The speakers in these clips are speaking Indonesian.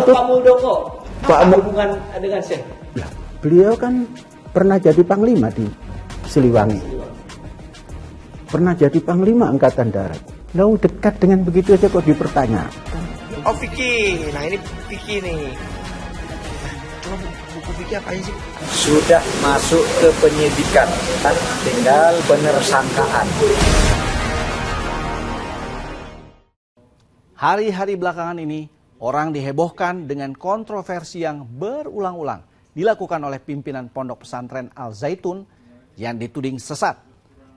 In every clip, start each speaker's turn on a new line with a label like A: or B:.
A: itu
B: Pak Muldoko,
A: Pak
B: apa hubungan dengan Syekh?
A: Beliau kan pernah jadi panglima di Siliwangi. Pernah jadi panglima angkatan darat. Lalu dekat dengan begitu aja kok dipertanyakan.
C: Oh Vicky, nah ini Vicky nih. Nah, buku Vicky apa aja sih?
D: Sudah masuk ke penyidikan, tinggal penersangkaan.
E: Hari-hari belakangan ini, orang dihebohkan dengan kontroversi yang berulang-ulang dilakukan oleh pimpinan Pondok Pesantren Al Zaitun yang dituding sesat.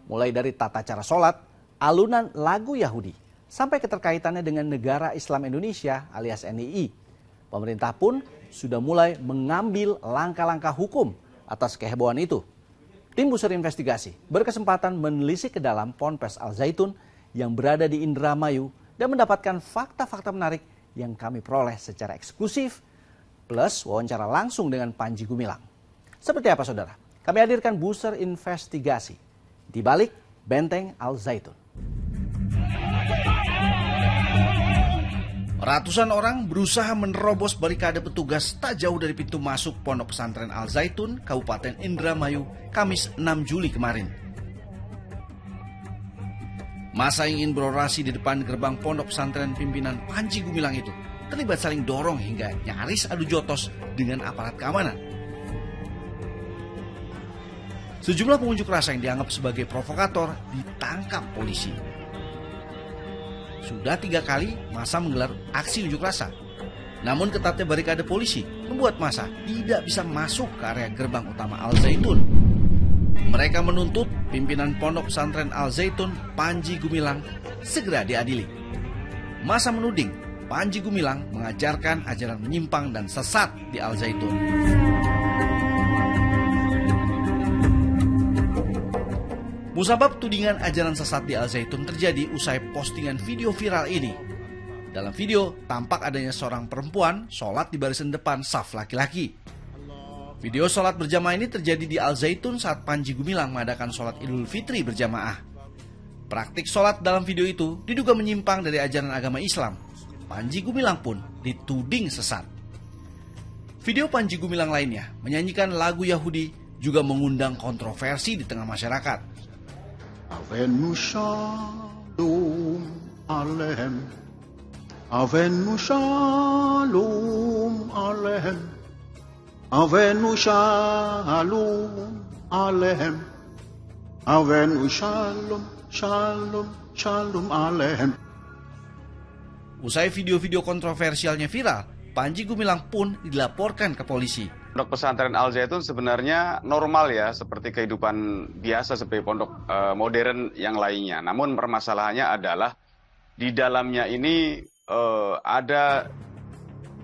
E: Mulai dari tata cara sholat, alunan lagu Yahudi, sampai keterkaitannya dengan Negara Islam Indonesia alias NII. Pemerintah pun sudah mulai mengambil langkah-langkah hukum atas kehebohan itu. Tim Busur Investigasi berkesempatan menelisik ke dalam Ponpes Al Zaitun yang berada di Indramayu dan mendapatkan fakta-fakta menarik yang kami peroleh secara eksklusif, plus wawancara langsung dengan Panji Gumilang. Seperti apa saudara? Kami hadirkan Busur Investigasi di balik Benteng Al Zaitun. Ratusan orang berusaha menerobos barikade petugas tak jauh dari pintu masuk Pondok Pesantren Al Zaitun, Kabupaten Indramayu, Kamis 6 Juli kemarin. Masa yang ingin berorasi di depan gerbang Pondok Pesantren pimpinan Panji Gumilang itu terlibat saling dorong hingga nyaris adu jotos dengan aparat keamanan. Sejumlah pengunjuk rasa yang dianggap sebagai provokator ditangkap polisi. Sudah 3 kali masa menggelar aksi unjuk rasa. Namun ketatnya barikade polisi membuat masa tidak bisa masuk ke area gerbang utama Al Zaitun. Mereka menuntut pimpinan Pondok Pesantren Al Zaitun, Panji Gumilang, segera diadili. Masa menuding Panji Gumilang mengajarkan ajaran menyimpang dan sesat di Al Zaitun. Musabab tudingan ajaran sesat di Al Zaitun terjadi usai postingan video viral ini. Dalam video, tampak adanya seorang perempuan sholat di barisan depan saf laki-laki. Video sholat berjamaah ini terjadi di Al Zaitun saat Panji Gumilang mengadakan sholat Idul Fitri berjamaah. Praktik sholat dalam video itu diduga menyimpang dari ajaran agama Islam. Panji Gumilang pun dituding sesat. Video Panji Gumilang lainnya menyanyikan lagu Yahudi juga mengundang kontroversi di tengah masyarakat.
F: Avenu shalom alehem, avenu shalom alehem, avenu shalom alehem, avenu shalom shalom shalom alehem.
E: Usai video-video kontroversialnya viral, Panji Gumilang pun dilaporkan ke polisi.
G: Pondok Pesantren Al Zaitun sebenarnya normal ya, seperti kehidupan biasa seperti pondok modern yang lainnya. Namun permasalahannya adalah di dalamnya ini ada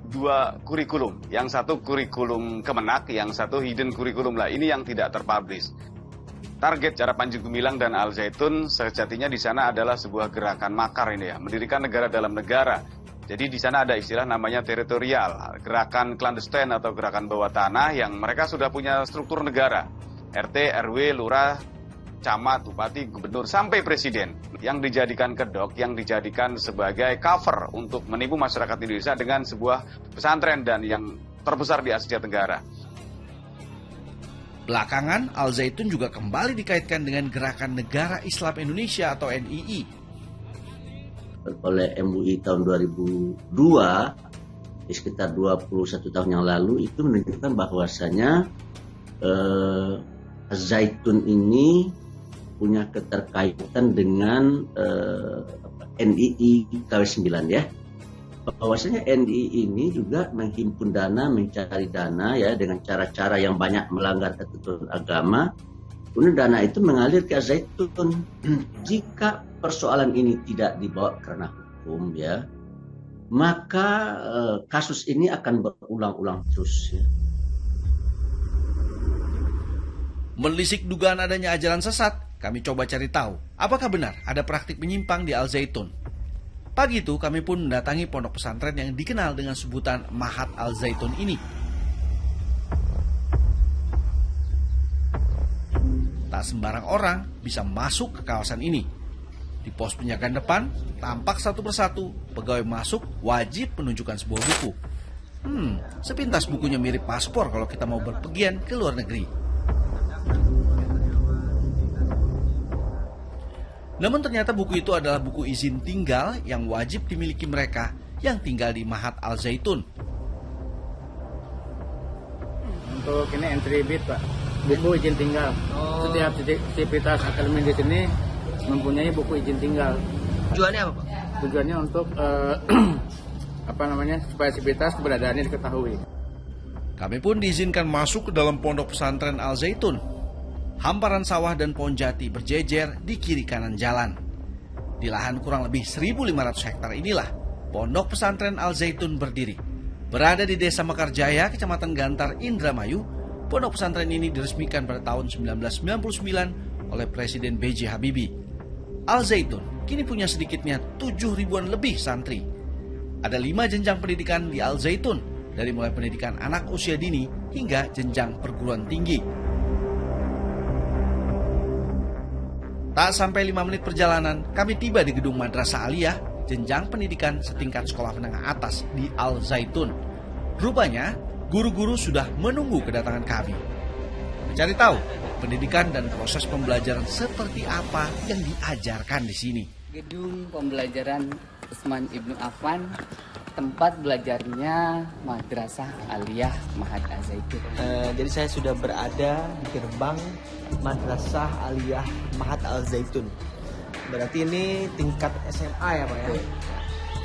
G: 2 kurikulum. Yang satu kurikulum Kemenak, yang satu hidden kurikulum lah. Ini yang tidak terpublish. Target cara Panji Gumilang dan Al Zaitun sejatinya di sana adalah sebuah gerakan makar ini ya, mendirikan negara dalam negara. Jadi di sana ada istilah namanya teritorial, gerakan clandestine atau gerakan bawah tanah yang mereka sudah punya struktur negara. RT, RW, lurah, camat, bupati, gubernur, sampai presiden. Yang dijadikan kedok, yang dijadikan sebagai cover untuk menipu masyarakat Indonesia dengan sebuah pesantren dan yang terbesar di Asia Tenggara.
E: Belakangan, Al Zaitun juga kembali dikaitkan dengan Gerakan Negara Islam Indonesia atau NII.
H: Oleh MUI tahun 2002, sekitar 21 tahun yang lalu, itu menunjukkan bahwasanya Zaitun ini punya keterkaitan dengan NII KW9 ya. Bahwasanya NII ini juga menghimpun dana, mencari dana ya dengan cara-cara yang banyak melanggar ketentuan agama. Kemudian dana itu mengalir ke Zaitun. Jika persoalan ini tidak dibawa karena hukum ya, maka kasus ini akan berulang-ulang terus ya.
E: Menelisik dugaan adanya ajaran sesat, kami coba cari tahu apakah benar ada praktik menyimpang di Al Zaitun. Pagi itu kami pun mendatangi pondok pesantren yang dikenal dengan sebutan Mahat Al Zaitun ini. Tak sembarang orang bisa masuk ke kawasan ini. Di pos penjagaan depan, tampak satu persatu pegawai masuk wajib menunjukkan sebuah buku. Sepintas bukunya mirip paspor kalau kita mau berpergian ke luar negeri. Namun ternyata buku itu adalah buku izin tinggal yang wajib dimiliki mereka yang tinggal di Mahat Al Zaitun.
B: Untuk ini entry bid Pak, buku izin tinggal. Setiap aktivitas akademi di sini mempunyai buku izin tinggal.
C: Tujuannya apa Pak?
B: Tujuannya untuk supaya aktivitas keberadaannya diketahui.
E: Kami pun diizinkan masuk ke dalam pondok pesantren Al Zaitun. Hamparan sawah dan pohon jati berjejer di kiri kanan jalan. Di lahan kurang lebih 1.500 hektar inilah pondok pesantren Al Zaitun berdiri. Berada di Desa Mekarjaya, Kecamatan Gantar, Indramayu, pondok pesantren ini diresmikan pada tahun 1999 oleh Presiden B.J. Habibie. Al Zaitun kini punya sedikitnya 7.000-an lebih santri. Ada 5 jenjang pendidikan di Al Zaitun, dari mulai pendidikan anak usia dini hingga jenjang perguruan tinggi. Tak sampai 5 menit perjalanan, kami tiba di gedung Madrasah Aliyah, jenjang pendidikan setingkat sekolah menengah atas di Al Zaitun. Rupanya, guru-guru sudah menunggu kedatangan kami. Mencari tahu pendidikan dan proses pembelajaran seperti apa yang diajarkan di sini.
I: Gedung pembelajaran Utsman Ibnu Affan, tempat belajarnya Madrasah Aliyah Mahat Al Zaitun.
C: Jadi saya sudah berada di gerbang Madrasah Aliyah Mahat Al Zaitun. Berarti ini tingkat SMA ya Pak ya?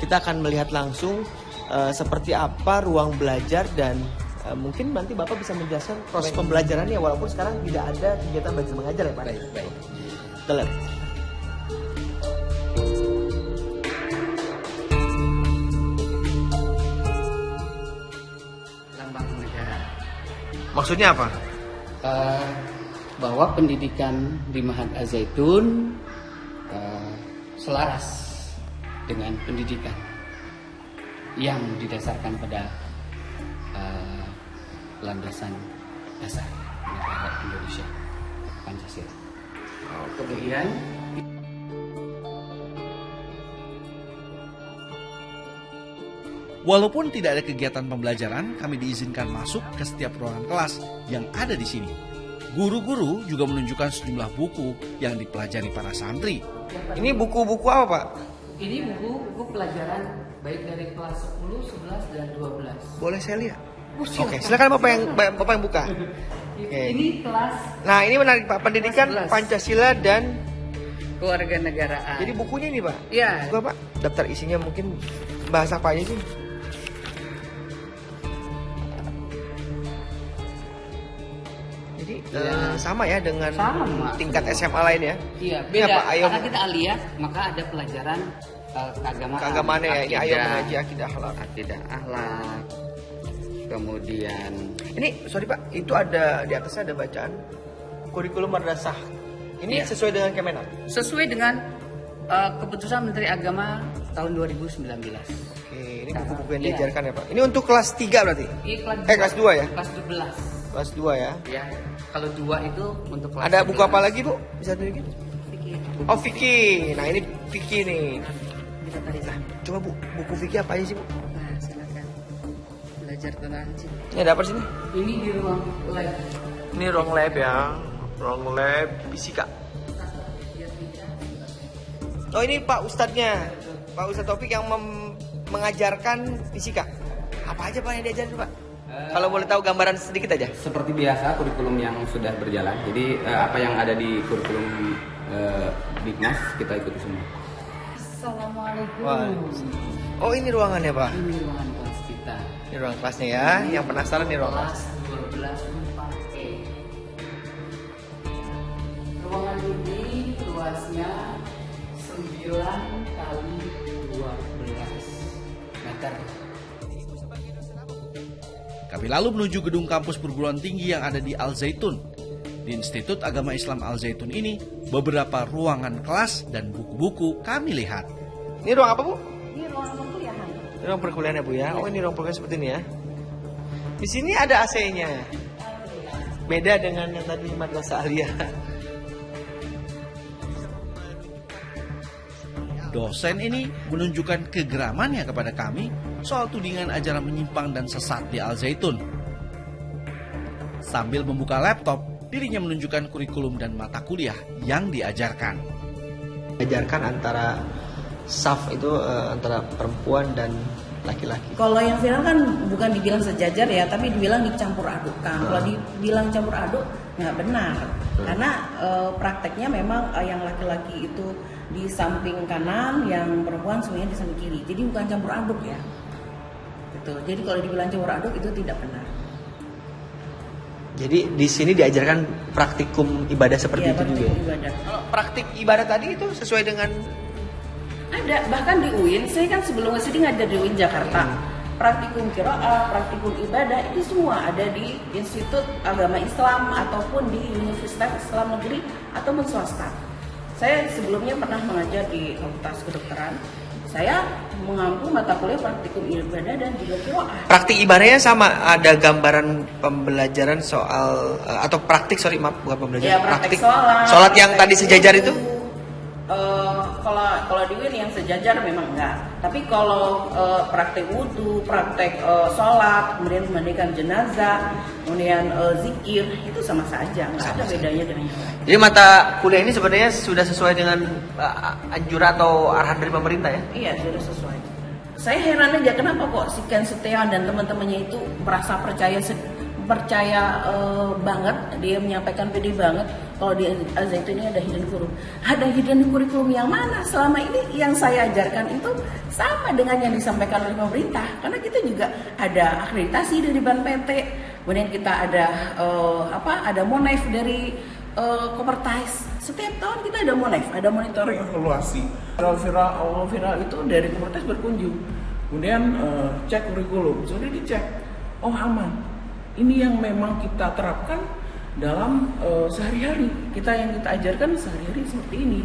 C: Kita akan melihat langsung seperti apa ruang belajar dan mungkin nanti Bapak bisa menjelaskan proses pembelajarannya walaupun sekarang tidak ada kegiatan belajar mengajar ya Pak? Baik. Kita lihat.
I: Lambang negara.
C: Maksudnya apa?
I: Bahwa pendidikan di Mahat Al Zaitun selaras dengan pendidikan yang didasarkan pada landasan dasar negara Indonesia, Pancasila. Kemudian
E: Walaupun tidak ada kegiatan pembelajaran, kami diizinkan masuk ke setiap ruangan kelas yang ada di sini. Guru-guru juga menunjukkan sejumlah buku yang dipelajari para santri.
C: Ini buku-buku apa Pak?
I: ini buku pelajaran baik dari kelas 10, 11 dan 12.
C: Boleh saya lihat? Oke, silakan Bapak yang buka. Oke.
I: Ini kelas.
C: Nah, ini menarik Pak, pendidikan
I: 11.
C: Pancasila dan
I: Kewarganegaraan.
C: jadi bukunya ini Pak.
I: Iya.
C: Buka Pak, daftar isinya mungkin bahasa apa aja sih? Jadi sama ya dengan
I: Sama.
C: tingkat SMA lain ya?
I: Iya,
C: Ini
I: beda.
C: apa? Ayo
I: Karena kita aliyah, maka ada pelajaran keagamaan.
C: keagamaan ya. Ini ayo
I: Akidah,
C: mengaji akidah akhlak.
I: akidah akhlak. Kemudian
C: Ini sorry Pak, itu ada di atasnya ada bacaan kurikulum madrasah. Ini
I: Iya.
C: sesuai dengan Kemenak.
I: sesuai dengan keputusan Menteri Agama tahun 2019.
C: Oke, ini buku-buku yang
I: Iya.
C: diajarkan ya Pak. Ini untuk kelas 3 berarti?
I: Ini
C: Kelas 2 ya?
I: Kelas 12.
C: Kelas 2 ya.
I: Ya, kalau 2 itu untuk kelas
C: Ada buku
I: 11.
C: apa lagi Bu? Bisa tunjukin? Oh Fikih. Nah ini Fikih nih.
I: Kita tarik.
C: Nah, coba Bu, buku Fikih apa aja sih Bu?
I: Nah, silakan belajar tentang sini.
C: Ini ada apa sini?
I: Ini di ruang lab.
C: Ini ruang lab ya. Ruang lab fisika. Oh ini Pak Ustadznya. Pak Ustadz Taufik yang mengajarkan fisika. Apa aja Pak yang diajarin Pak? Kalau boleh tahu gambaran sedikit aja.
J: Seperti biasa kurikulum yang sudah berjalan. Jadi apa yang ada di kurikulum Bignas kita ikuti semua.
I: Assalamualaikum.
C: Wah. Oh ini ruangannya Pak.
I: Ini ruangan kelas kita.
C: Ini ruang kelasnya ya. Yang penasaran nih ruang kelas.
I: Kelas 12 4E. Ruangan ini luasnya 9 kali 12 meter.
E: Kami lalu menuju gedung kampus perguruan tinggi yang ada di Al Zaitun. Di Institut Agama Islam Al Zaitun ini, beberapa ruangan kelas dan buku-buku kami lihat.
C: Ini ruang apa Bu?
I: Ini ruangan perkuliahan.
C: Ini ruang perkuliahan ya Bu ya. Oh ini ruang perkuliahan seperti ini ya. Di sini ada AC-nya. Beda dengan yang tadi Madrasah Aliyah.
E: Dosen ini menunjukkan kegeramannya kepada kami soal tudingan ajaran menyimpang dan sesat di Al Zaitun. Sambil membuka laptop, dirinya menunjukkan kurikulum dan mata kuliah yang diajarkan.
C: Diajarkan antara saf itu antara perempuan dan laki-laki.
K: Kalau yang viral kan bukan dibilang sejajar ya, tapi dibilang dicampur adukkan. Kalau dibilang campur aduk nggak benar, karena prakteknya memang yang laki-laki itu di samping kanan, yang perempuan semuanya di samping kiri. Jadi bukan campur aduk ya. Gitu. Jadi kalau dibilang campur aduk itu tidak benar.
C: Jadi di sini diajarkan praktikum ibadah seperti itu juga.
K: Ibadah.
C: Kalau praktik ibadah tadi itu sesuai dengan
K: ada, bahkan di UIN, saya kan sebelum ke sini ngajar di UIN Jakarta. Praktikum qiraah, praktikum ibadah itu semua ada di Institut Agama Islam ataupun di Universitas Islam Negeri ataupun swasta. Saya sebelumnya pernah mengajar di Fakultas Kedokteran. Saya mengampu mata kuliah praktikum ibadah dan juga qiraah.
C: Praktik ibadahnya sama, ada gambaran pembelajaran soal atau praktik, bukan pembelajaran.
K: Ya, praktik sholat.
C: Sholat yang tadi sejajar itu?
K: Kalau di UIN yang sejajar memang enggak. Tapi kalau praktek wudhu, praktek sholat, kemudian memandikan jenazah, kemudian zikir, itu sama saja, nggak ada bedanya dengan yang lain.
C: Jadi mata kuliah ini sebenarnya sudah sesuai dengan anjuran atau arahan dari pemerintah ya?
K: Iya, sudah sesuai. Saya heran aja kenapa kok si Ken Setiawan dan teman-temannya itu merasa percaya banget, dia menyampaikan pede banget kalau di Al Zaitun ini ada hidden curriculum. Ada hidden curriculum yang mana? Selama ini yang saya ajarkan itu sama dengan yang disampaikan oleh pemerintah, karena kita juga ada akreditasi dari BAN PT, kemudian kita ada ada monef dari Kopertais. Setiap tahun kita ada monef, ada monitoring evaluasi. Viral itu dari Kopertais berkunjung, kemudian cek kurikulum, sudah dicek, oh aman. Ini yang memang kita terapkan dalam sehari-hari. Yang kita ajarkan sehari-hari seperti ini.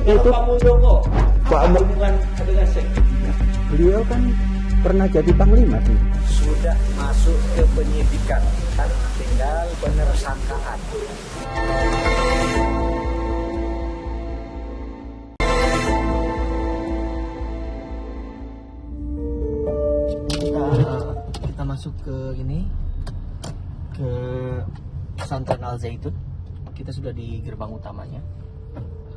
A: Itu
C: Pak Muldoko,
A: Pak
C: hubungan dengan sek.
A: Beliau kan pernah jadi panglima sih.
D: Sudah masuk ke penyidikan, kan tinggal penersangkaan.
C: Kita masuk ke pesantren Al Zaitun. Kita sudah di gerbang utamanya.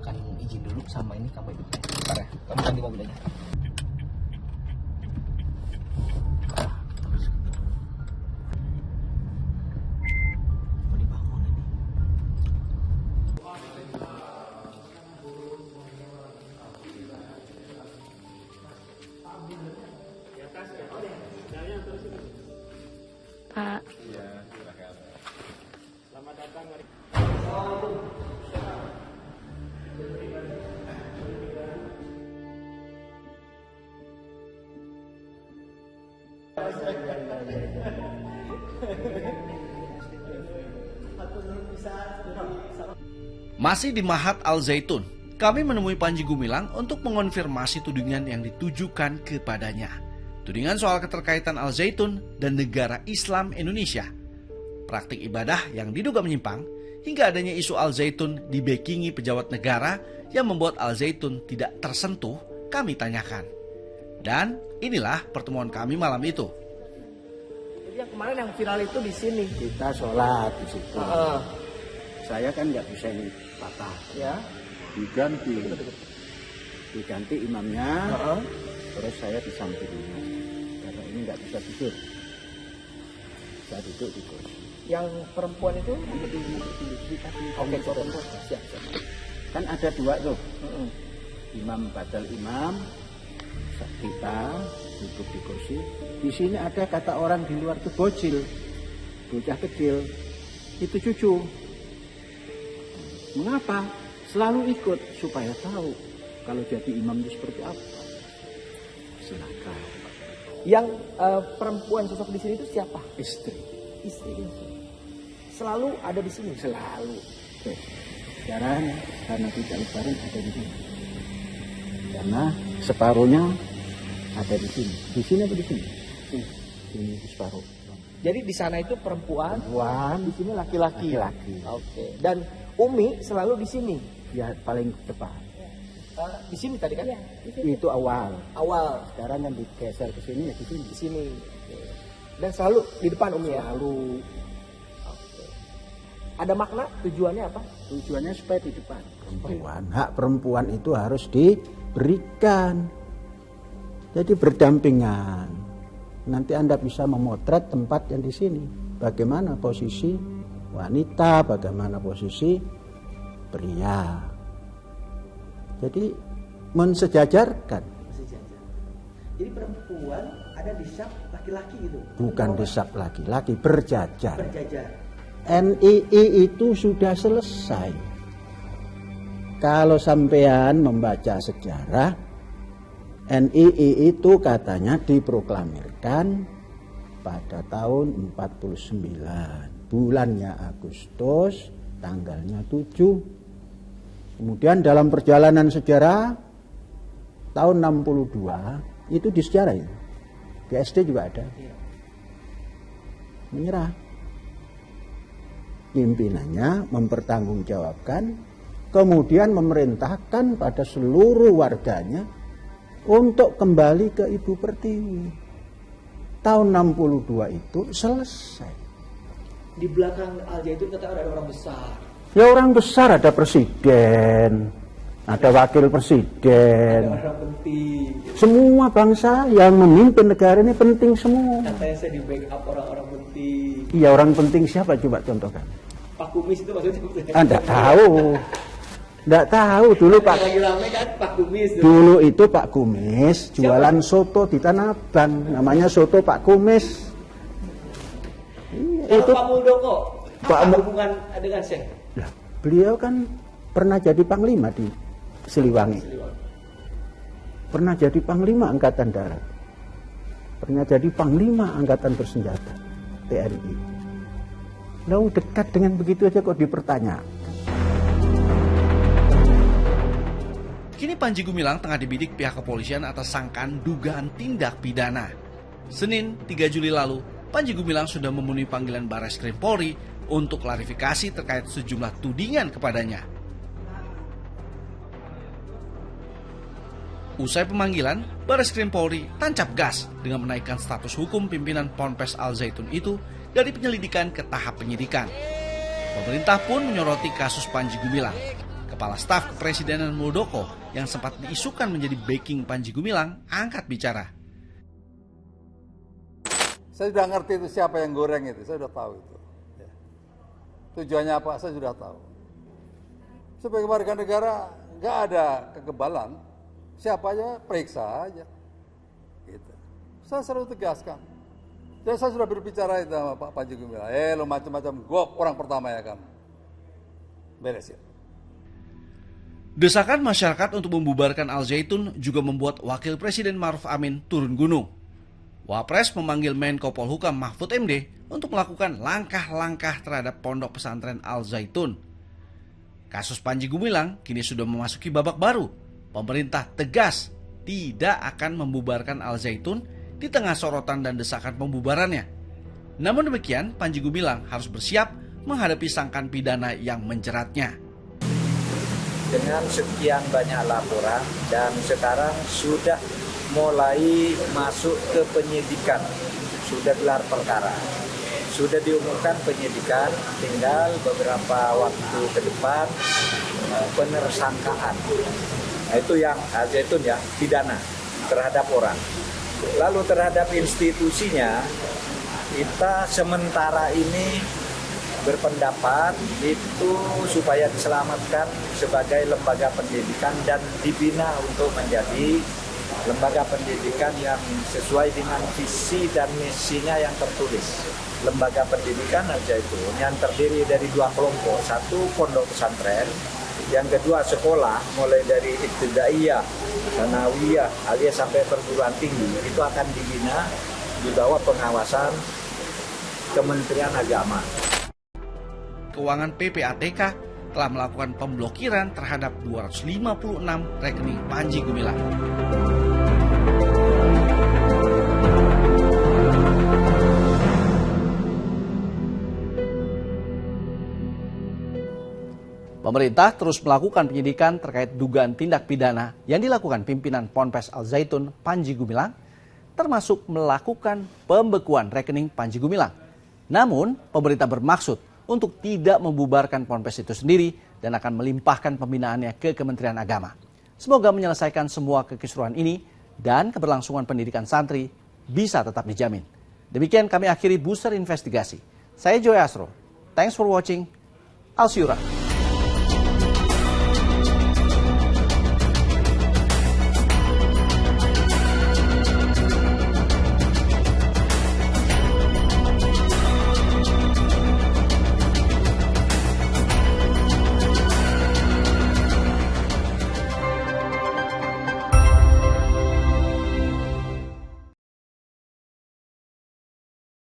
C: Akan izin dulu sama ini, kamu ikut bentar ya. Kamu kan di mobil aja.
L: Pak.
B: Selamat datang.
E: Masih di Mahat Al Zaitun, kami menemui Panji Gumilang untuk mengonfirmasi tudingan yang ditujukan kepadanya. Tudingan soal keterkaitan Al Zaitun dan negara Islam Indonesia. Praktik ibadah yang diduga menyimpang, hingga adanya isu Al Zaitun dibekingi pejabat negara yang membuat Al Zaitun tidak tersentuh, kami tanyakan. Dan inilah pertemuan kami malam itu.
C: Jadi yang kemarin yang viral itu di sini.
A: Kita sholat di situ. Saya kan nggak bisa ini patah.
C: Ya.
A: Diganti imamnya. Terus saya di sampingnya. Karena ini nggak bisa tidur. Saya duduk di kursi.
C: Yang perempuan itu?
A: Oke, perempuan. Siap. Kan ada dua tuh. Imam badal imam. Kita duduk di kursi. Di sini ada kata orang di luar itu bocil, bocah kecil. Itu cucu. Mengapa? Selalu ikut supaya tahu kalau jadi imam itu seperti apa. Silakan.
C: Yang perempuan sosok di sini itu siapa?
A: Istri.
C: Selalu ada di sini.
A: Selalu. Sekarang karena tidak lebaran ada di sini. Karena separuhnya ada di sini. Di sini apa di sini? Ini separuh.
C: Jadi di sana itu perempuan,
A: di
C: sini laki-laki.
A: Laki-laki.
C: Oke. Dan Umi selalu di sini.
A: Ya paling depan.
C: Di sini tadi kan?
A: Itu awal.
C: Awal.
A: Sekarang kan digeser ke sini ya di sini.
C: Di sini. Dan selalu di depan Umi ya?
A: Selalu.
C: Ada makna tujuannya apa?
A: Tujuannya supaya di depan. Perempuan, hak perempuan itu harus diberikan. Jadi berdampingan. Nanti Anda bisa memotret tempat yang di sini. Bagaimana posisi wanita, bagaimana posisi pria. Jadi mensejajarkan.
C: Jadi perempuan ada di sab laki-laki gitu?
A: Bukan di sab laki-laki, berjajar.
C: Berjajar.
A: NII itu sudah selesai. Kalau sampean membaca sejarah, NII itu katanya diproklamirkan pada tahun 49. Bulannya Agustus, tanggalnya 7. Kemudian dalam perjalanan sejarah tahun 62 itu di sejarah itu. Di SD juga ada. Menyerah. Pimpinannya mempertanggungjawabkan, kemudian memerintahkan pada seluruh warganya untuk kembali ke Ibu Pertiwi. Tahun 62 itu selesai.
C: Di belakang Al Zaitun kata ada orang besar.
A: Ya orang besar, ada presiden, ada wakil presiden.
C: Ada orang penting.
A: Semua bangsa yang memimpin negara ini penting semua.
C: Katanya saya di backup orang-orang penting.
A: Iya, orang penting siapa coba contohkan?
C: Pak Kumis itu maksudnya?
A: Enggak tahu. Enggak tahu dulu Pak.
C: Lagi rame kan Pak Kumis.
A: Dulu itu Pak Kumis jualan soto di Tanah Abang, namanya soto Pak Kumis.
C: Itu Pak Muldoko. Apa hubungan dengan Syekh?
A: Nah, beliau kan pernah jadi panglima di Siliwangi. Pernah jadi panglima Angkatan Darat. Pernah jadi panglima Angkatan Bersenjata TNI. Lalu dekat dengan begitu aja kok dipertanyakan.
E: Kini Panji Gumilang tengah dibidik pihak kepolisian atas sangkaan dugaan tindak pidana. Senin 3 Juli lalu, Panji Gumilang sudah memenuhi panggilan Barreskrim Polri untuk klarifikasi terkait sejumlah tudingan kepadanya. Usai pemanggilan, Barreskrim Polri tancap gas dengan menaikkan status hukum pimpinan Ponpes Al Zaitun itu dari penyelidikan ke tahap penyidikan. Pemerintah pun menyoroti kasus Panji Gumilang. Kepala Staf Kepresidenan Muldoko yang sempat diisukan menjadi backing Panji Gumilang angkat bicara.
L: Saya sudah ngerti itu siapa yang goreng itu, saya sudah tahu itu. Tujuannya apa, saya sudah tahu. Sebagai warga negara, nggak ada kekebalan. Siapa aja, periksa aja. Gitu. Saya selalu tegaskan. Dan saya sudah berbicara itu sama Pak Panji Gumilang. Lo macam-macam, gue orang pertama ya kamu. Beresin.
E: Desakan masyarakat untuk membubarkan Al Zaitun juga membuat Wakil Presiden Ma'ruf Amin turun gunung. Wapres memanggil Menko Polhukam Mahfud MD untuk melakukan langkah-langkah terhadap pondok pesantren Al Zaitun. Kasus Panji Gumilang kini sudah memasuki babak baru. Pemerintah tegas tidak akan membubarkan Al Zaitun di tengah sorotan dan desakan pembubarannya. Namun demikian, Panji Gumilang harus bersiap menghadapi sangkaan pidana yang menjeratnya.
D: Dengan sekian banyak laporan dan sekarang sudah mulai masuk ke penyidikan, sudah gelar perkara, sudah diumumkan penyidikan, tinggal beberapa waktu ke depan penersangkaan. Nah, itu yang Al Zaitun ya, pidana terhadap orang. Lalu terhadap institusinya, kita sementara ini berpendapat itu supaya diselamatkan sebagai lembaga pendidikan dan dibina untuk menjadi lembaga pendidikan yang sesuai dengan visi dan misinya yang tertulis. Lembaga pendidikan Al Zaitun yang terdiri dari 2 kelompok, satu pondok pesantren, yang kedua sekolah mulai dari ibtidaiyah, sanawiyah, alias sampai perguruan tinggi, itu akan dibina di bawah pengawasan Kementerian Agama.
E: Keuangan PPATK telah melakukan pemblokiran terhadap 256 rekening Panji Gumilang. Pemerintah terus melakukan penyidikan terkait dugaan tindak pidana yang dilakukan pimpinan Ponpes Al Zaitun Panji Gumilang, termasuk melakukan pembekuan rekening Panji Gumilang. Namun, pemerintah bermaksud untuk tidak membubarkan Ponpes itu sendiri dan akan melimpahkan pembinaannya ke Kementerian Agama. Semoga menyelesaikan semua kekisruhan ini dan keberlangsungan pendidikan santri bisa tetap dijamin. Demikian kami akhiri booster investigasi. Saya Joy Asro. Thanks for watching. I'll see you around.